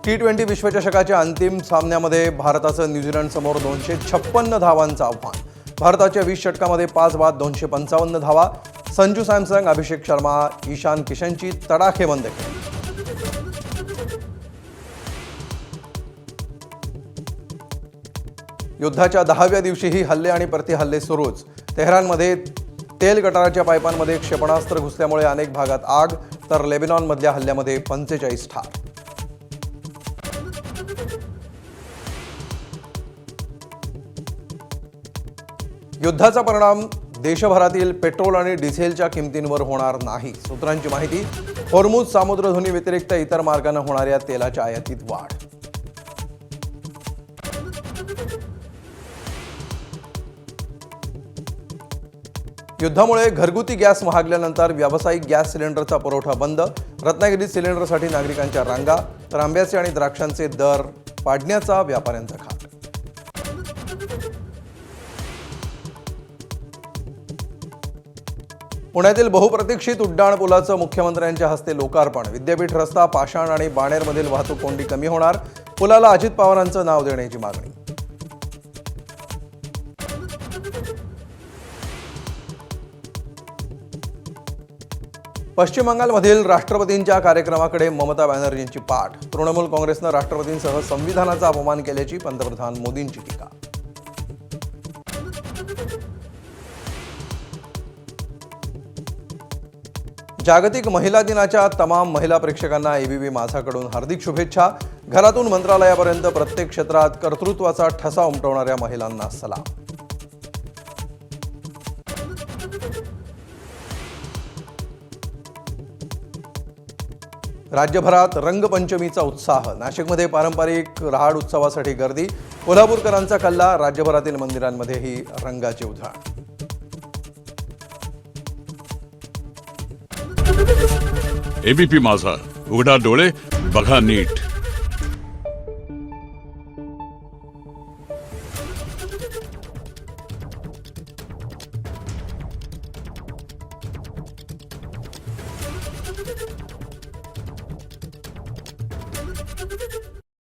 T20 विश्वचषकाच्या अंतिम सामन्यामध्ये भारताचं न्यूझीलंडसमोर 256 धावांचं आव्हान. भारताच्या 20 षटकामध्ये 5 बाद 255 धावा. संजू सॅमसन, अभिषेक शर्मा, ईशान किशनची तडाखेबंद खेळी. युद्धाच्या 10व्या दिवशीही हल्ले आणि प्रतिहल्ले सुरूच. तेहरानमध्ये तेल गटाराच्या पाईपांमध्ये क्षेपणास्त्र घुसल्यामुळे अनेक भागात आग, तर लेबनॉनमधल्या हल्ल्यामध्ये 45 ठार. युद्धाचा परिणाम देशभरातील पेट्रोल आणि डिझेलच्या किमतींवर होणार नाही. सूत्रांची माहिती. होर्मुझ सामुद्रधुनी व्यतिरिक्त इतर मार्गाने होणाऱ्या तेलाच्या आयातीत वाढ. युद्धामुळे घरगुती गॅस महागल्यानंतर व्यावसायिक गॅस सिलेंडरचा पुरवठा बंद. रत्नागिरीत सिलेंडरसाठी नागरिकांच्या रांगा, तर आंब्याचे आणि द्राक्षांचे दर पाडण्याचा व्यापाऱ्यांचा घाट. पुण्यातील बहुप्रतीक्षित उड्डाणपुलाचं मुख्यमंत्र्यांच्या हस्ते लोकार्पण. विद्यापीठ रस्ता, पाषाण आणि बाणेरमधील वाहतूक कोंडी कमी होणार. पुलाला अजित पवारांचं नाव देण्याची मागणी. पश्चिम बंगालमधील राष्ट्रपतींच्या कार्यक्रमाकडे ममता बॅनर्जींची पाठ. तृणमूल काँग्रेसनं राष्ट्रपतींसह संविधानाचा अपमान केल्याची पंतप्रधान मोदींची टीका. जागतिक महिला दिनाच्या तमाम महिला प्रेक्षकांना एबीपी माझाकडून हार्दिक शुभेच्छा. घरातून मंत्रालयापर्यंत प्रत्येक क्षेत्रात कर्तृत्वाचा ठसा उमटवणाऱ्या महिलांना सलाम. राज्यभरात रंगपंचमीचा उत्साह. नाशिकमध्ये पारंपरिक रहाड उत्सवासाठी गर्दी. कोल्हापूरकरांचा कल्ला. राज्यभरातील मंदिरांमध्येही रंगाची उधळण. एबीपी माझा, उघडा डोळे बघा नीट.